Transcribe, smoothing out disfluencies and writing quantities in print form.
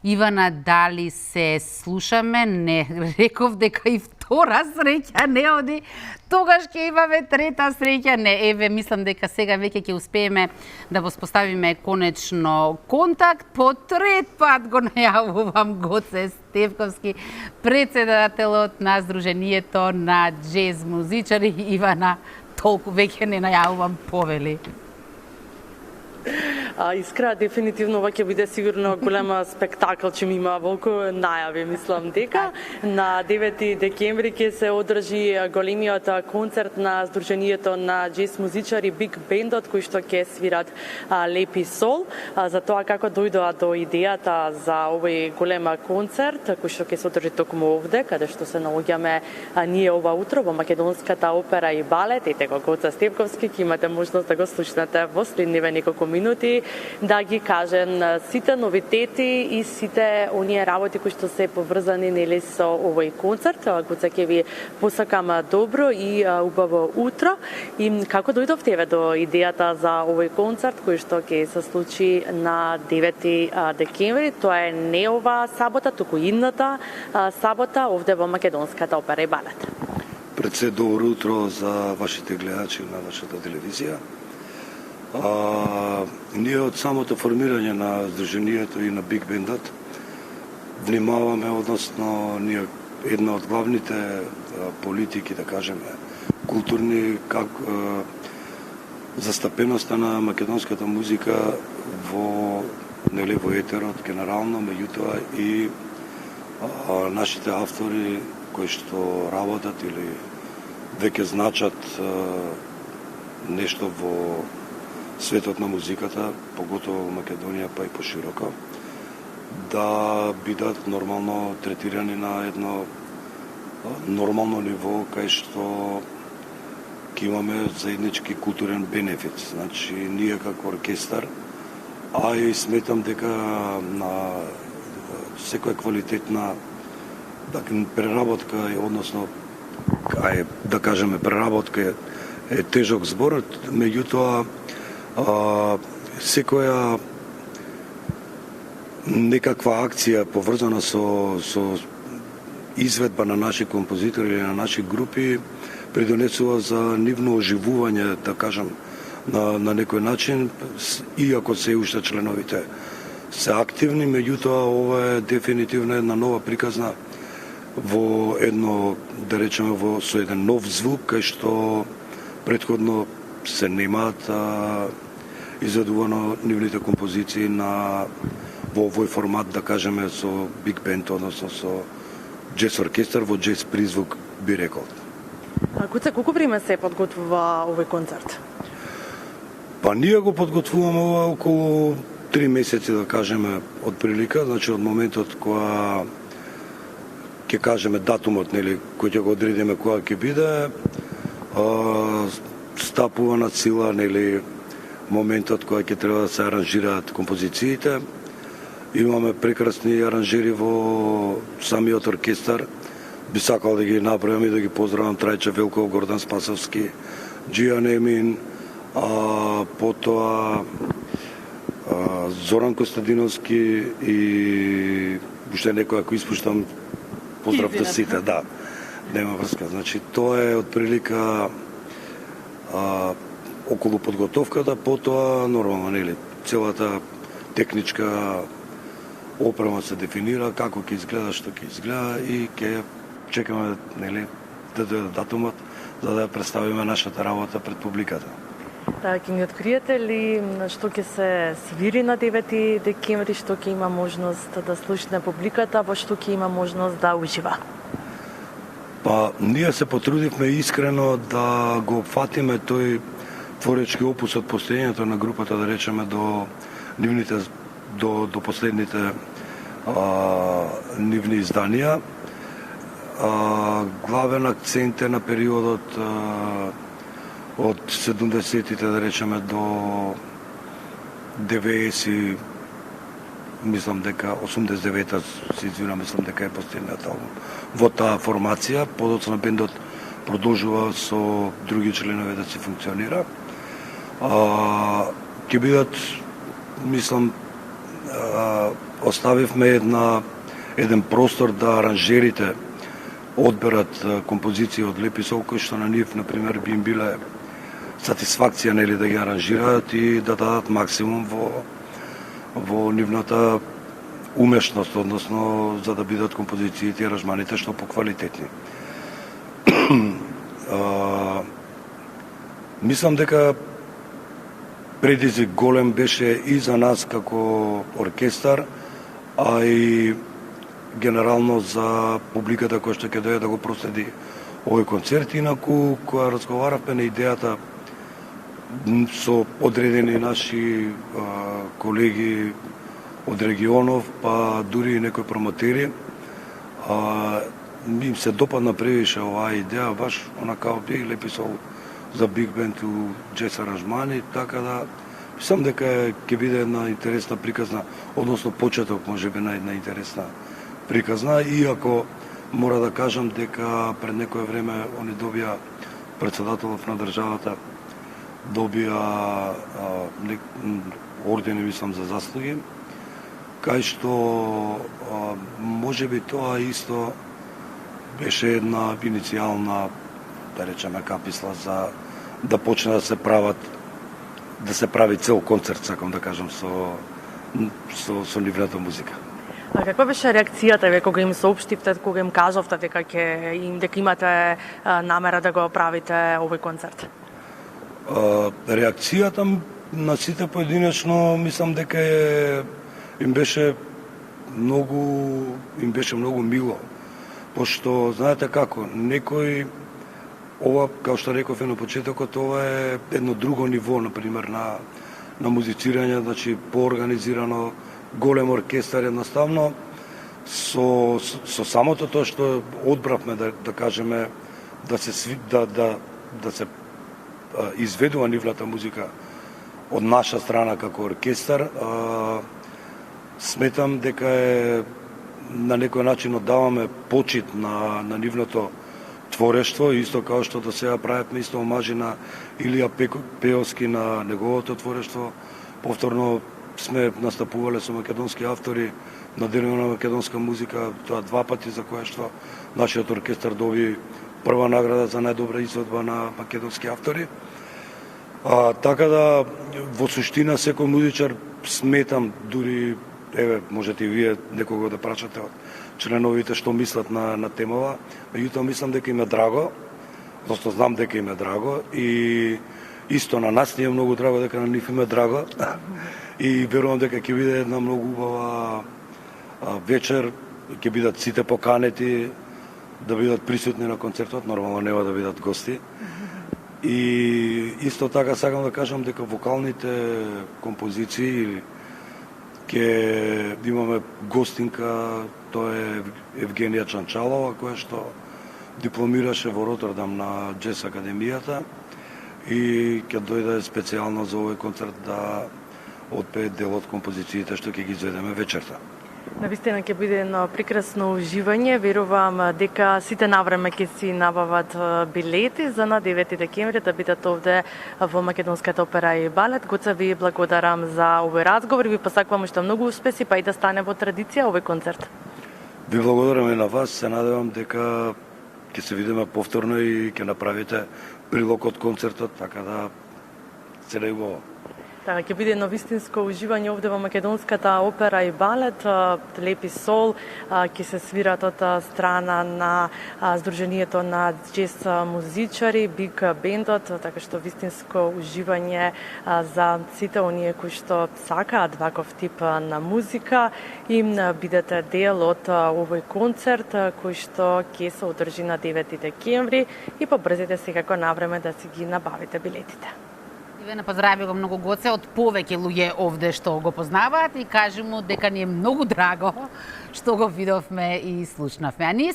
Ивана, дали се слушаме? Не, реков дека и втора среќа не оди. Тогаш ќе имаме трета среќа. Не, еве, мислам дека сега веќе ќе успееме да воспоставиме конечно контакт. По трет пат го најавувам Гоце Стевковски, председателот на Сдруженијето на џез музичари. Ивана, толку веќе не најавувам, повели. Искра, дефинитивно ова ќе биде сигурно голема спектакл, че ми има волку најави, мислам дека. На 9 декември ќе се одржи големиот концерт на Сдруженијето на џез музичари Биг Бендот, кои што ќе свират Лепи Сол. За тоа како дојдоа до идејата за овој голем концерт, кој што ќе се одржи токму овде, каде што се наоѓаме ние ова утро во Македонската опера и балет. Ете го Гоце Стевковски, ќе имате можност да го слушнете во следниве неколку минути, да ги кажем сите новитети и сите оние работи кои што се поврзани нели со овој концерт. Гоце, ќе ви посакам добро и убаво утро. И како дојдовте до идејата за овој концерт кој што ќе се случи на 9 декември? Тоа е не ова сабота, туку идната сабота овде во Македонската опера и балет. Пред се добро утро за вашите гледачи на вашата телевизија. Ние од самото формирање на Сдруженијето и на Биг Бендот внимаваме, односно ние една од главните политики, да кажеме, културни, как застапеноста на македонската музика во етерот генерално, меѓутоа и нашите автори кои што работат или веќе значат нешто во светот на музиката, поготово во Македонија, па и пошироко, да бидат нормално третирани на едно нормално ниво, кај што ќе имаме заеднички културен бенефит. Значи, ние како оркестар, а и сметам дека на секоја квалитетна преработка, односно, да кажеме, преработка е тежок збор, меѓутоа, секоја некаква акција поврзана со изведба на наши композитори или на наши групи придонесува за нивно оживување, да кажам, на некој начин, иако се уште членовите се активни, меѓутоа ова е дефинитивно една нова приказна во едно, да речеме, со еден нов звук, кај што претходно се немаат изведувано нивните композиции во овој формат, да кажеме, со биг бенд, односно со џез оркестар во џез призвук, би рекол. Гоце, колку време се подготвува овој концерт? Па ние го подготвуваме ова околу 3 месеци, да кажеме, од прилика, значи од моментот кога ќе кажеме датумот, нели, кој ќе го одредиме кога ќе биде, стапува на сила, нели, моментот кога ќе треба да се аранжираат композициите. Имаме прекрасни аранжери во самиот оркестар. Би сакал да ги направам и да ги поздравам Трајче Велков, Гордан Спасовски, Џијан Емин, потоа Зоран Костадиновски и уште некој, ако испуштам, поздрав до сите, да, нема врска. Значи, тоа е отприлика околу подготовката, потоа нормално, нели, целата техничка опрема се дефинира, како ќе изгледа, што ќе изгледа и ќе чекаме, нели, да дојде датумот за да ја представиме нашата работа пред публиката. Да, ќе ни откриете ли што ќе се свири на 9 декември, што ќе има можност да слушне публиката, во што ќе има можност да ужива? Па, ние се потрудивме искрено да го опфатиме тој творечки опус од постоењето на групата, да речеме, до нивните, до последните нивни изданија. Главен акцент е на периодот од 70-тите, да речеме, до 90, мислам дека 89-та, се извинам, мислам дека е последниот албум. Во таа формација, подоцна бендот продолжува со други членови да се функционира. Ќе бидат, мислам, оставивме еден простор да аранжерите одберат композиции од Лепи Сол, кои што на нив, например, би им биле сатисфакција нели да ги аранжираат и да дадат максимум во нивната умешност, односно за да бидат композициите и аранжманите што поквалитетни. Мислам дека предизвик голем беше и за нас како оркестар, а и генерално за публиката која што ќе дојде да го проследи овој концерт. Инаку, која разговаравме на идејата со одредени наши колеги од регионов, па дури и некои промотери, им се допадна превише оваа идеја, баш онака би Лепи Сол за биг бенд у джез аранжмани, така да мислам дека ќе биде една интересна приказна, односно почеток можеби на една интересна приказна, иако мора да кажам дека пред некое време они добија председателов на државата добија ордени, мислам, за заслуги, кај што можеби тоа исто беше една иницијална, да речеме, каписла за да почне да се прави цел концерт, сакам да кажам, со нивната музика. А каква беше реакцијата ве кога им соопштивте, кога им кажавте дека дека имате намера да го правите овој концерт? Реакцијата на сите поединечно мислам дека им беше многу мило, пошто знаете како, некој ова, како што реков на почетокот, ова е едно друго ниво, например, на музицирање, значи поорганизирано, голем оркестар, едноставно со самото тоа што одбравме да кажеме да се изведува нивната музика од наша страна како оркестар, сметам дека на некој начин оддаваме почит на нивното творештво, исто како што до сега правевме исто омажи на Илија Пеовски на неговото творештво. Повторно сме настапувале со македонски автори на Денот на македонска музика, тоа два пати, за кое што нашиот оркестар доби прва награда за најдобра изведба на македонски автори. Така да, во суштина, секој музичар, сметам, дури, можете и вие некого да прашате од членовите што мислат на темава, меѓутоа мислам дека им е драго, зашто знам дека им е драго, и исто на нас ни е многу драго дека на нив им е драго, и верувам дека ќе биде една многу убава вечер, ќе бидат сите поканети да бидат присутни на концертот, нормално нема да бидат гости. И исто така сакам да кажам дека вокалните композиции ќе имаме гостинка, тоа е Евгенија Чанчалова, која што дипломираше во Ротердам на Джез Академијата и ќе дојде специјално за овој концерт да отпее дел од композициите што ќе ги изведеме вечерта. Навистина ќе биде едно прекрасно уживање. Верувам дека сите навреме ќе си набават билети за на 9 декември да бидат овде во Македонската опера и балет. Гоце, ви благодарам за овој разговор и ви посакувам уште многу успеси, па и да стане во традиција овој концерт. Ви благодарам и на вас, се надевам дека ќе се видиме повторно и ќе направите прилог од концертот, така да се најубаво. Така, ќе биде едно вистинско уживање овде во Македонската опера и балет. Лепи Сол ќе се свират од страна на Сдруженијето на джез музичари, Биг бендот, така што вистинско уживање за сите оние кои што сакаат ваков тип на музика и бидете дел од овој концерт кој што ќе се одржи на 9 декември и побрзете секако навреме да си ги набавите билетите. Ве поздрави го многу Гоце од повеќе луѓе овде што го познаваат и кажи му дека ни е многу драго што го видовме и слушнавме. А ние